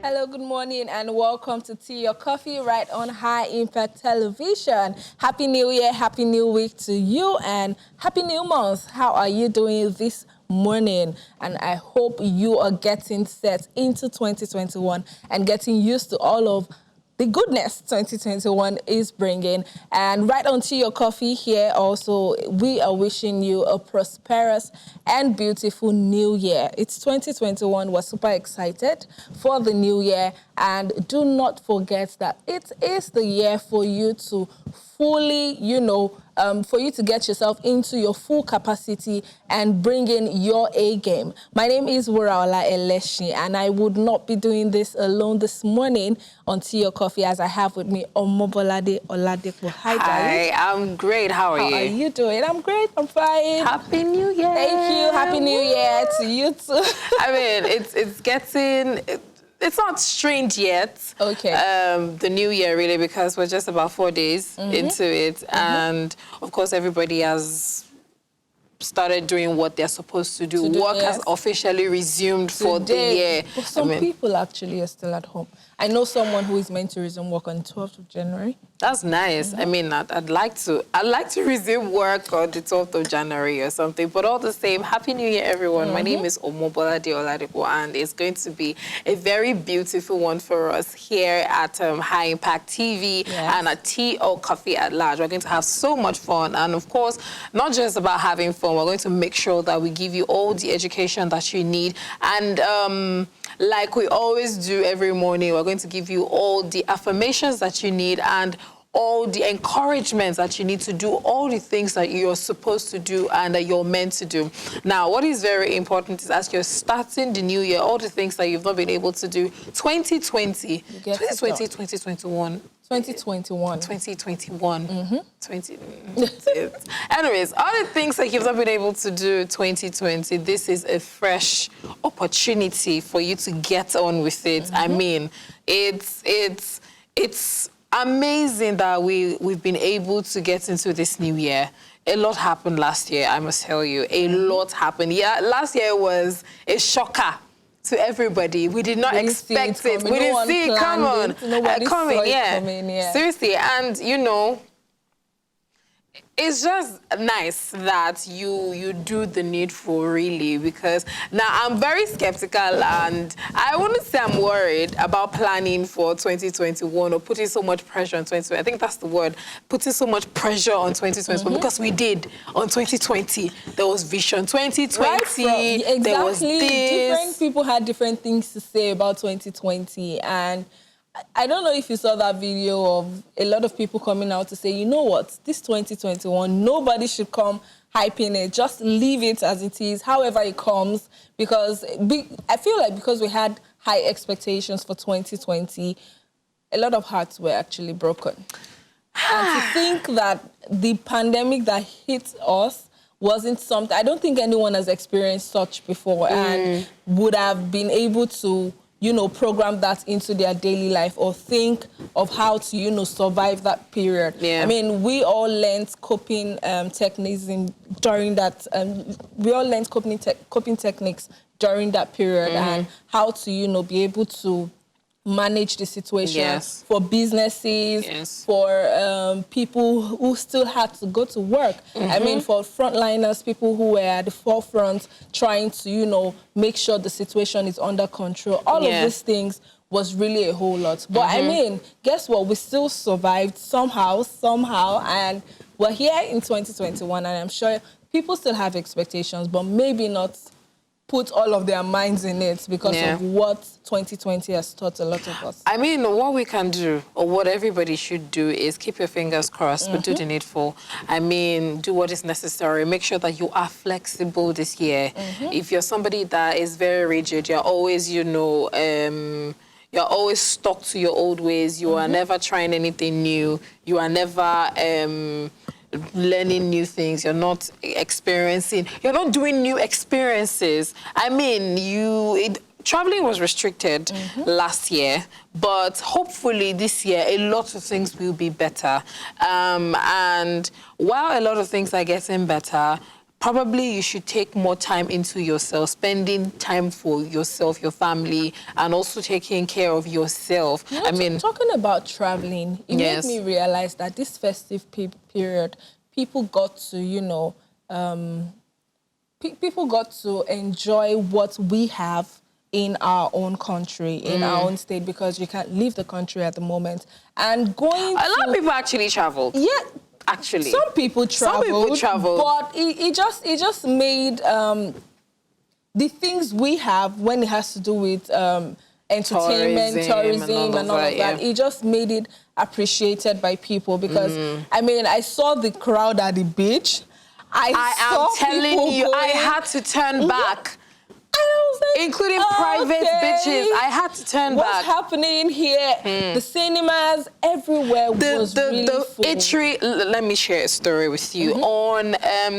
Hello, good morning, and welcome to Tea Your Coffee right on High Impact Television. Happy New Year, Happy New Week to you, and Happy New Month. How are you doing this morning? And I hope you are getting set into 2021 and getting used to all of the goodness 2021 is bringing. And right on to your coffee here also, we are wishing you a prosperous and beautiful new year. It's 2021. We're super excited for the new year. And do not forget that it is the year for you to fully, for you to get yourself into your full capacity and bring in your A game. My name is Wuraola Eleshi, and I would not be doing this alone this morning on Tea Your Coffee, as I have with me Omobolade Oladipo. Hi, Hi, I'm great. How are you? How are you doing? I'm great. I'm fine. Happy New Year. Thank you. Happy New Year to you too. I mean, it's getting... It's not strange yet. Okay. The new year, really, because we're just about 4 days into it. And, of course, everybody has started doing what they're supposed to do. Work has officially resumed for the year. But some people actually are still at home. I know someone who is meant to resume work on 12th of January. That's nice. I mean, I'd like to resume work on the 12th of January or something. But all the same, Happy New Year, everyone. My name is Omobolade Oladipo, and it's going to be a very beautiful one for us here at High Impact TV and at Tea or Coffee at large. We're going to have so much fun. And, of course, not just about having fun. We're going to make sure that we give you all the education that you need. And like we always do every morning, we're going to give you all the affirmations that you need and all the encouragements that you need to do, all the things that you're supposed to do and that you're meant to do. Now, what is very important is as you're starting the new year, all the things that you've not been able to do, 2020, 2021. 2021. 2021. Anyways, all the things that you've not been able to do 2020, this is a fresh opportunity for you to get on with it. I mean, it's amazing that we've been able to get into this new year. A lot happened last year, I must tell you. A lot happened. Yeah, last year was a shocker to everybody. We did not expect it. We didn't see it coming. Seriously, and it's just nice that you do the needful, really, because now I'm very skeptical, and I wouldn't say I'm worried about planning for 2021 or putting so much pressure on 2020. I think that's the word, putting so much pressure on 2021, because we did on 2020. There was vision 2020. There was this. Different people had different things to say about 2020, and I don't know if you saw that video of a lot of people coming out to say, you know what, this 2021, nobody should come hyping it. Just leave it as it is, however it comes, because I feel like because we had high expectations for 2020, a lot of hearts were actually broken. And to think that the pandemic that hit us wasn't something, I don't think anyone has experienced such before and would have been able to program that into their daily life or think of how to, survive that period. Yeah. I mean, we all learned coping techniques during that. We all learned coping techniques during that period and how to, be able to manage the situation for businesses, for people who still had to go to work. I mean, for frontliners, people who were at the forefront trying to, make sure the situation is under control. All of these things was really a whole lot. But I mean, guess what? We still survived somehow, and we're here in 2021, and I'm sure people still have expectations, but maybe not put all of their minds in it because of what 2020 has taught a lot of us. I mean, what we can do, or what everybody should do, is keep your fingers crossed, but do the needful. I mean, do what is necessary. Make sure that you are flexible this year. If you're somebody that is very rigid, you're always, you're always stuck to your old ways. You are never trying anything new. You are never learning new things. You're not experiencing. You're not doing new experiences. I mean, traveling was restricted last year, but hopefully this year a lot of things will be better. And while a lot of things are getting better, probably you should take more time into yourself, spending time for yourself, your family, and also taking care of yourself. You know, I mean, talking about traveling, it yes. made me realize that this festive period, people got to, people got to enjoy what we have in our own country, in our own state, because you can't leave the country at the moment. And going a lot of people actually traveled. Yeah. Actually, some people traveled, but it just made the things we have when it has to do with entertainment, tourism, and all of that. Yeah. It just made it appreciated by people because I mean, I saw the crowd at the beach. I am telling you, I had to turn back. And I was like, including private beaches. I had to turn back. What's happening here? The cinemas, everywhere was really full. Eatery, let me share a story with you. On,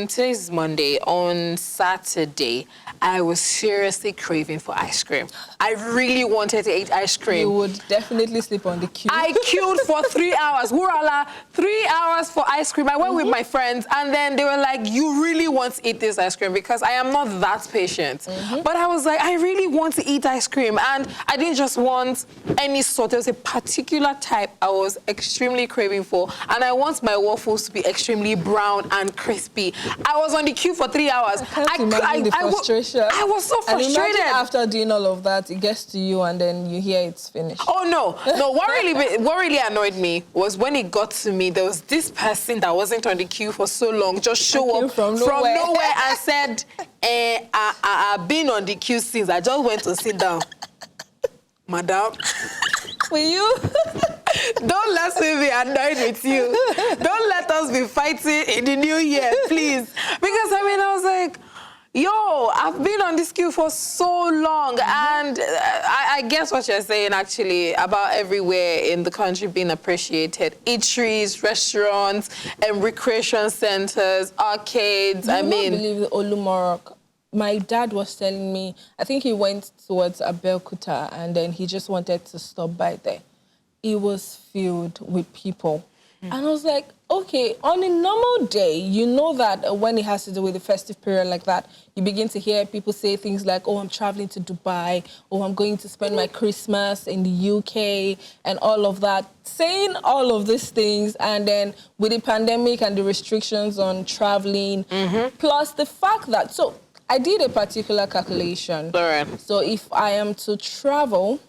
today's Monday, on Saturday, I was seriously craving for ice cream. I really wanted to eat ice cream. You would definitely sleep on the queue. I queued for 3 hours. Wurala, 3 hours for ice cream. I went with my friends, and then they were like, you really want to eat this ice cream? Because I am not that patient. But I was like, I really want to eat ice cream. And I didn't just want any sort. There was a particular type I was extremely craving for. And I want my waffles to be extremely brown and crispy. I was on the queue for 3 hours. I can't imagine the frustration. I was so frustrated. And imagine after doing all of that, it gets to you and then you hear it's finished. Oh, no. No, what really annoyed me was when it got to me, there was this person that wasn't on the queue for so long, just show up from nowhere and said, I've been on the queue since. I just went to sit down. Madam. Will you? Don't let me be annoyed with you. Don't let us be fighting in the new year, please. Because, I mean, I was like, yo, I've been on this queue for so long. And I guess what you're saying, actually, about everywhere in the country being appreciated. Eateries, restaurants, and recreation centers, arcades. I mean, believe the Olumorok. My dad was telling me, I think he went towards Abeokuta and then he just wanted to stop by there. It was filled with people. And I was like, okay, on a normal day, you know that when it has to do with the festive period like that, you begin to hear people say things like, oh, I'm traveling to Dubai, or I'm going to spend my Christmas in the UK, and all of that. Saying all of these things, and then with the pandemic and the restrictions on traveling, plus the fact that, so I did a particular calculation. All right. So if I am to travel,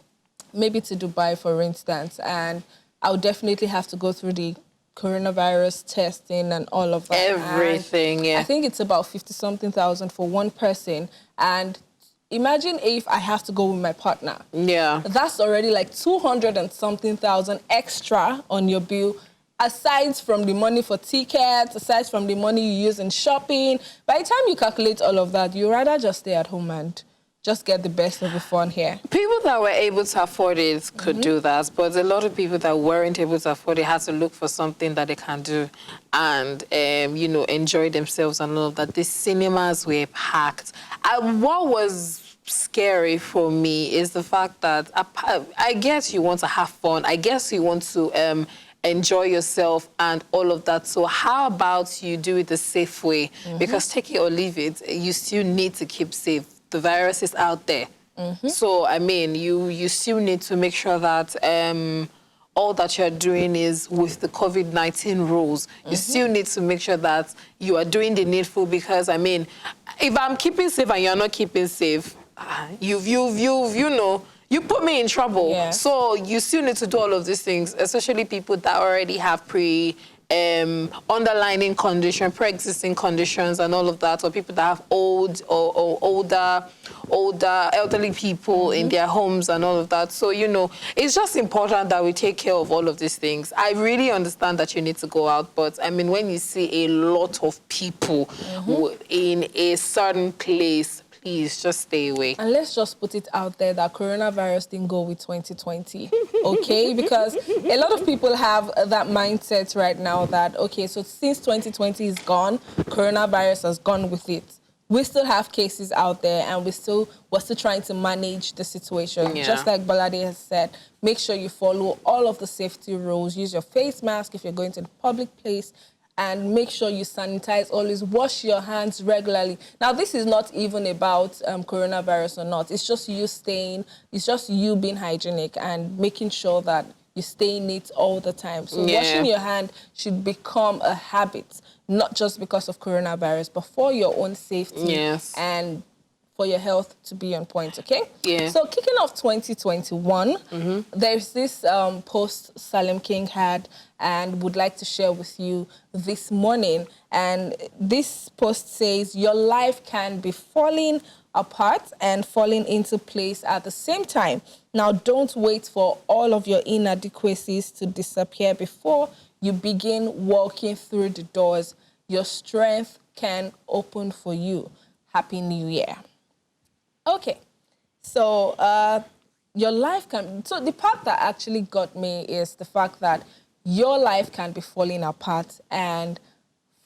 maybe to Dubai, for instance, and I would definitely have to go through the coronavirus testing and all of that. Everything, yeah. I think it's about 50-something thousand for one person. And imagine if I have to go with my partner. Yeah. That's already like 200 and something thousand extra on your bill, aside from the money for tickets, aside from the money you use in shopping. By the time you calculate all of that, you'd rather just stay at home and just get the best of the fun here. People that were able to afford it could do that, but a lot of people that weren't able to afford it had to look for something that they can do and, you know, enjoy themselves and all of that. The cinemas were packed. What was scary for me is the fact that I guess you want to have fun. I guess you want to enjoy yourself and all of that. So how about you do it the safe way? Because take it or leave it, you still need to keep safe. The virus is out there. So, I mean, you still need to make sure that all that you're doing is with the COVID-19 rules. You still need to make sure that you are doing the needful because, I mean, if I'm keeping safe and you're not keeping safe, you know, you put me in trouble. Yeah. So you still need to do all of these things, especially people that already have underlying condition, pre-existing conditions and all of that, or people that have old or older elderly people in their homes and all of that. So, you know, it's just important that we take care of all of these things. I really understand that you need to go out, but I mean, when you see a lot of people in a certain place, please just stay away. And let's just put it out there that coronavirus didn't go with 2020, okay? Because a lot of people have that mindset right now that, okay, so since 2020 is gone, coronavirus has gone with it. We still have cases out there and we're still trying to manage the situation. Yeah. Just like Balade has said, make sure you follow all of the safety rules. Use your face mask if you're going to the public place. and make sure you sanitize, always wash your hands regularly. Now, this is not even about coronavirus or not. It's just you being hygienic and making sure that you stay neat all the time. So washing your hand should become a habit, not just because of coronavirus, but for your own safety and for your health to be on point, okay? Yeah. So kicking off 2021, there's this post Salim King had and would like to share with you this morning. And this post says, your life can be falling apart and falling into place at the same time. Now, don't wait for all of your inadequacies to disappear before you begin walking through the doors your strength can open for you. Happy New Year. Okay, so your life can... So the part that actually got me is the fact that your life can be falling apart and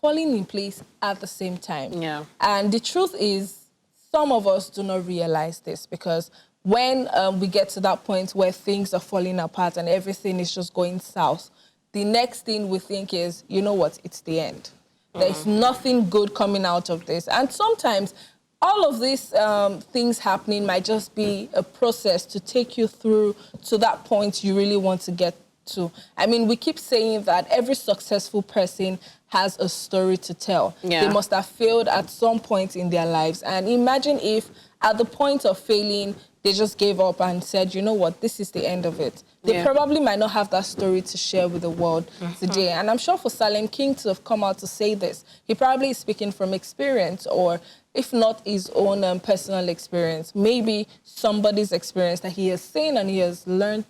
falling in place at the same time. Yeah. And the truth is, some of us do not realize this, because when we get to that point where things are falling apart and everything is just going south, the next thing we think is, you know what, it's the end. There's nothing good coming out of this. And sometimes all of these things happening might just be a process to take you through to that point you really want to get to. I mean, we keep saying that every successful person has a story to tell. Yeah. They must have failed at some point in their lives. And imagine if at the point of failing, they just gave up and said, you know what, this is the end of it. They probably might not have that story to share with the world today. And I'm sure for Salim King to have come out to say this, he probably is speaking from experience, or if not his own personal experience, maybe somebody's experience that he has seen and he has learned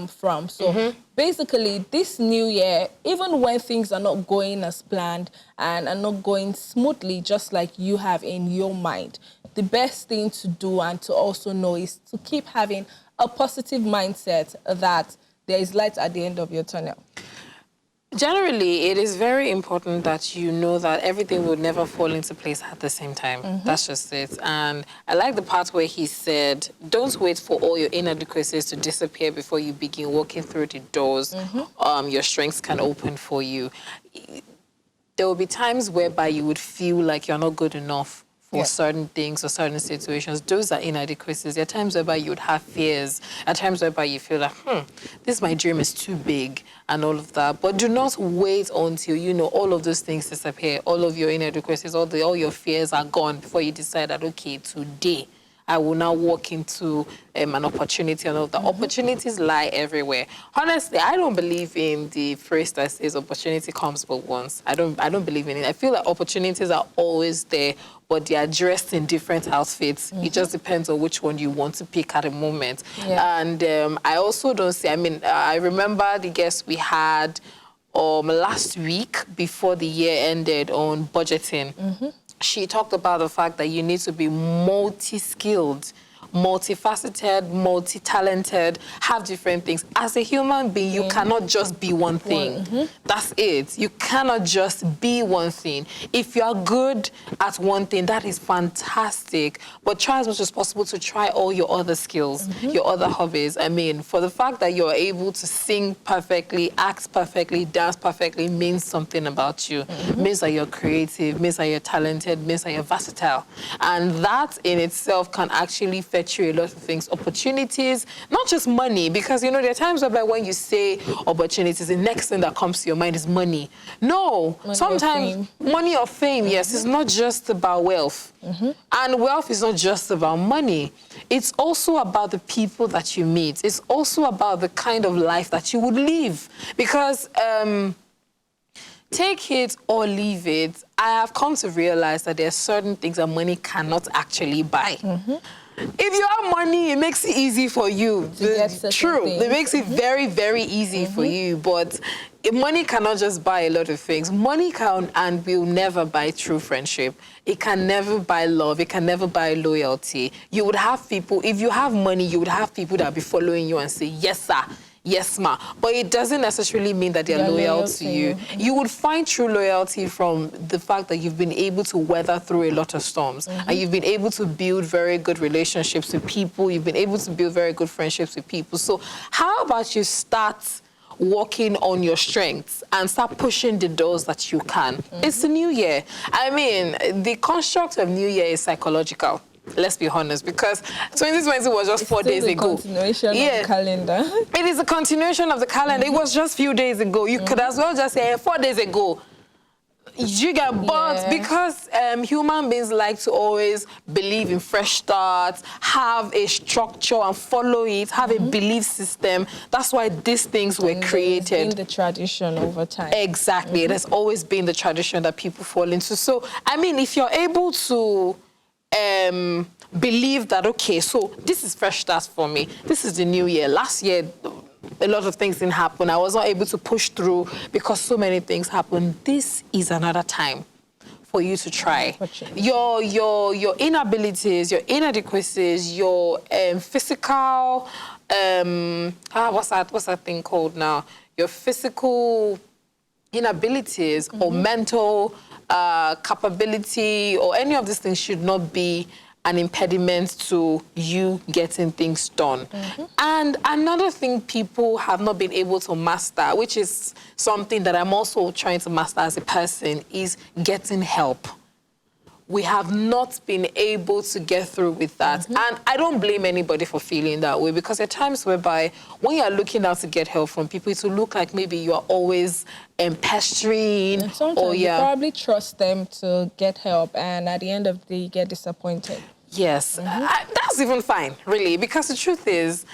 from. So basically, this new year, even when things are not going as planned and are not going smoothly, just like you have in your mind, the best thing to do and to also know is to keep having a positive mindset that there is light at the end of your tunnel. Generally, it is very important that you know that everything will never fall into place at the same time. That's just it. And I like the part where he said, don't wait for all your inadequacies to disappear before you begin walking through the doors your strengths can open for you. There will be times whereby you would feel like you're not good enough for certain things or certain situations. Those are inadequacies. There are times whereby you would have fears. At times whereby you feel like, this my dream is too big and all of that. But do not wait until, you know, all of those things disappear, all of your inadequacies, all your fears are gone before you decide that, okay, today I will now walk into an opportunity and all the opportunities lie everywhere. Honestly, I don't believe in the phrase that says opportunity comes but once. I don't believe in it. I feel like opportunities are always there, but they are dressed in different outfits. It just depends on which one you want to pick at a moment. And I also don't see, I mean, I remember the guest we had last week before the year ended on budgeting. She talked about the fact that you need to be multi-skilled, multifaceted, multi-talented, have different things. As a human being, you cannot just be one thing. That's it. You cannot just be one thing. If you are good at one thing, that is fantastic. But try as much as possible to try all your other skills, your other hobbies. I mean, for the fact that you're able to sing perfectly, act perfectly, dance perfectly means something about you. Means that you're creative, means that you're talented, means that you're versatile. And that in itself can actually fetch you a lot of things, opportunities, not just money, because, you know, there are times whereby when you say opportunities, the next thing that comes to your mind is money. No, sometimes money or fame, yes, it's not just about wealth. And wealth is not just about money. It's also about the people that you meet. It's also about the kind of life that you would live. Because take it or leave it, I have come to realize that there are certain things that money cannot actually buy. If you have money, it makes it easy for you. True. It makes it very, very easy for you. But money cannot just buy a lot of things. Money can and will never buy true friendship. It can never buy love. It can never buy loyalty. You would have people, if you have money, you would have people that will be following you and say, yes, sir. Yes, ma. But it doesn't necessarily mean that they're loyal to you. You would find true loyalty from the fact that you've been able to weather through a lot of storms. And you've been able to build very good relationships with people. You've been able to build very good friendships with people. So how about you start working on your strengths and start pushing the doors that you can. It's the new year. I mean, the construct of new year is psychological. Let's be honest, because 2020 was just 4 days ago. It's continuation of the calendar. It is a continuation of the calendar. It was just a few days ago. You could as well just say 4 days ago. You get, but because human beings like to always believe in fresh starts, have a structure and follow it, have a belief system. That's why these things were created. It's been the tradition over time. Exactly. It has always been the tradition that people fall into. So, I mean, if you're able to believe that, okay, so this is fresh starts for me. This is the new year. Last year, a lot of things didn't happen. I was not able to push through because so many things happened. This is another time for you to try. Your inabilities, your inadequacies, your physical, what's that thing called now? Your physical inabilities or mental capability or any of these things should not be an impediment to you getting things done. And another thing people have not been able to master, which is something that I'm also trying to master as a person, is getting help. We have not been able to get through with that. And I don't blame anybody for feeling that way, because there are times whereby when you're looking out to get help from people, it will look like maybe you're always pestering. And sometimes you probably trust them to get help, and at the end of the day, you get disappointed. Yes, that's even fine, really, because the truth is,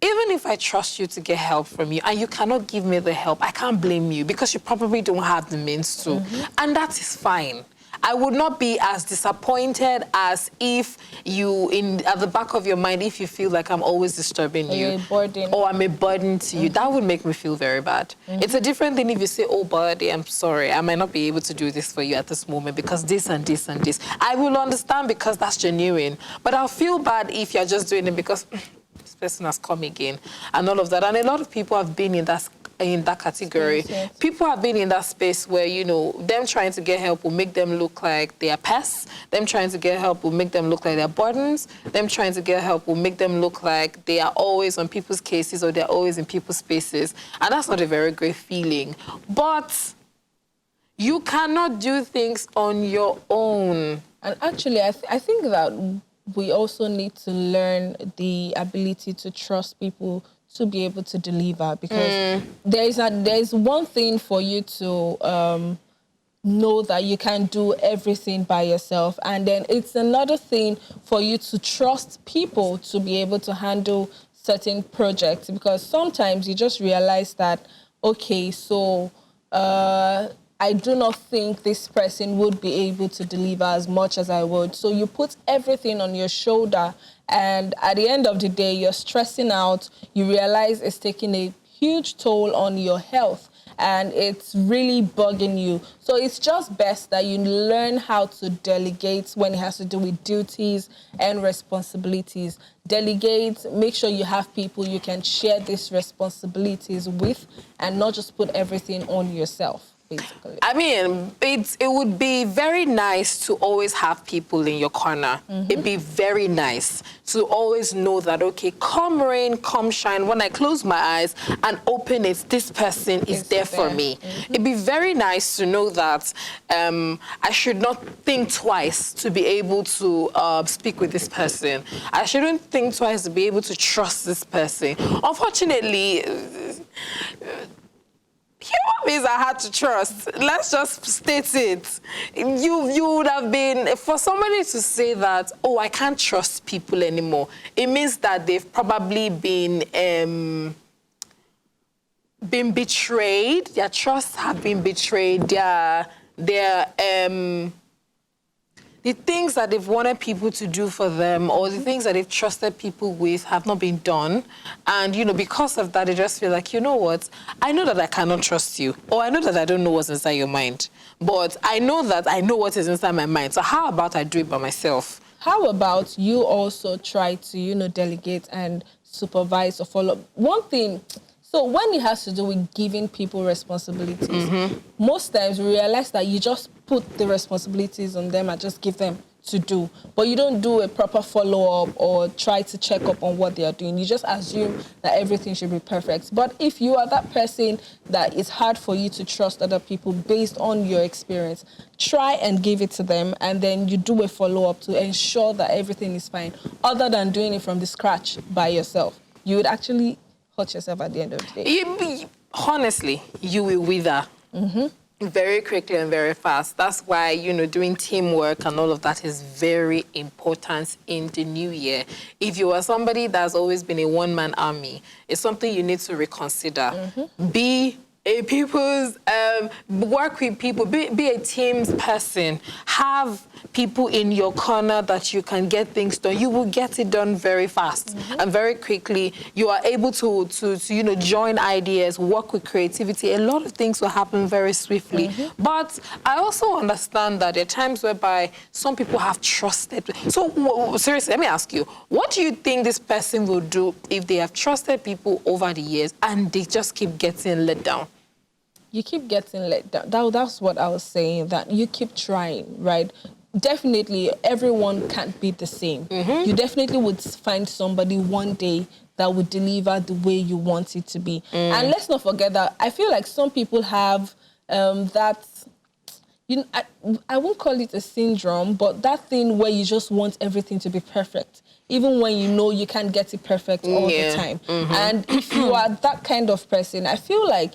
even if I trust you to get help from you and you cannot give me the help, I can't blame you because you probably don't have the means to. And that is fine. I would not be as disappointed as if you, at the back of your mind, if you feel like I'm always disturbing you or I'm a burden to you, that would make me feel very bad. It's a different thing if you say, oh, buddy, I'm sorry, I might not be able to do this for you at this moment because this and this and this. I will understand because that's genuine, but I'll feel bad if you're just doing it because this person has come again and all of that. And a lot of people have been in that category. Yes. People have been in that space where, you know, them trying to get help will make them look like they are pests. Them trying to get help will make them look like they're burdens. Them trying to get help will make them look like they are always on people's cases or they're always in people's spaces. And that's not a very great feeling. But you cannot do things on your own. And actually, I think that we also need to learn the ability to trust people to be able to deliver, because there's one thing for you to know that you can do everything by yourself, and then it's another thing for you to trust people to be able to handle certain projects, because sometimes you just realize that, okay, so I do not think this person would be able to deliver as much as I would. So you put everything on your shoulder, and at the end of the day, you're stressing out. You realize it's taking a huge toll on your health, and it's really bugging you. So it's just best that you learn how to delegate when it has to do with duties and responsibilities. Delegate, make sure you have people you can share these responsibilities with, and not just put everything on yourself. Basically. I mean, it would be very nice to always have people in your corner. It'd be very nice to always know that, okay, come rain, come shine, when I close my eyes and open it, this person is there for me. It'd be very nice to know that I should not think twice to be able to speak with this person. I shouldn't think twice to be able to trust this person. Unfortunately, human beings are hard to trust. Let's just state it. You would have been, for somebody to say that, oh, I can't trust people anymore, it means that they've probably been betrayed. Their trusts have been betrayed. The things that they've wanted people to do for them, or the things that they've trusted people with, have not been done. And, you know, because of that, they just feel like, you know what, I know that I cannot trust you, or I know that I don't know what's inside your mind, but I know that I know what is inside my mind. So how about I do it by myself? How about you also try to, you know, delegate and supervise or follow? One thing, so when it has to do with giving people responsibilities, most times we realize that you just put the responsibilities on them and just give them to do, but you don't do a proper follow-up or try to check up on what they are doing. You just assume that everything should be perfect. But if you are that person that it's hard for you to trust other people based on your experience, try and give it to them, and then you do a follow-up to ensure that everything is fine, other than doing it from the scratch by yourself. You would actually hurt yourself at the end of the day. Honestly, you will wither. Very quickly and very fast. That's why, doing teamwork and all of that is very important in the new year. If you are somebody that's always been a one-man army, it's something you need to reconsider. Be a people's, work with people, be a team's person. Have people in your corner that you can get things done. You will get it done very fast and very quickly. You are able to join ideas, work with creativity. A lot of things will happen very swiftly. But I also understand that there are times whereby some people have trusted. So seriously, let me ask you, what do you think this person will do if they have trusted people over the years and they just keep getting let down? You keep getting let down. That's what I was saying, that you keep trying, right? Definitely, everyone can't be the same. You definitely would find somebody one day that would deliver the way you want it to be. And let's not forget that I feel like some people have that, I won't call it a syndrome, but that thing where you just want everything to be perfect, even when you know you can't get it perfect all the time. And if you are that kind of person, I feel like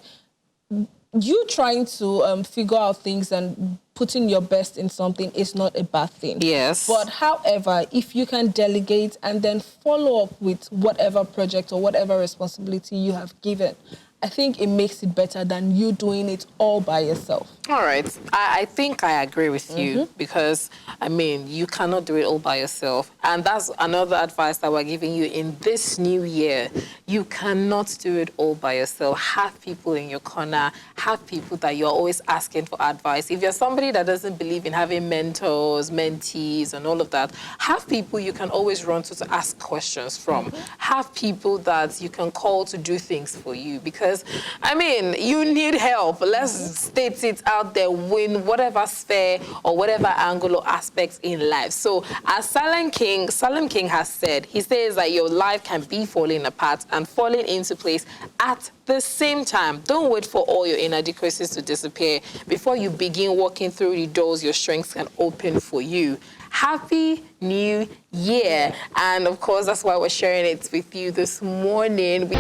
you trying to figure out things and putting your best in something is not a bad thing. Yes. But however, if you can delegate and then follow up with whatever project or whatever responsibility you have given, I think it makes it better than you doing it all by yourself. All right. I think I agree with you because, you cannot do it all by yourself. And that's another advice that we're giving you in this new year. You cannot do it all by yourself. Have people in your corner. Have people that you're always asking for advice. If you're somebody that doesn't believe in having mentors, mentees, and all of that, have people you can always run to ask questions from. Have people that you can call to do things for you because, you need help. Let's state it out there in whatever sphere or whatever angle or aspects in life. So as Salam King has said, he says that your life can be falling apart and falling into place at the same time. Don't wait for all your inadequacies to disappear before you begin walking through the doors your strengths can open for you. Happy New Year. And of course, that's why we're sharing it with you this morning.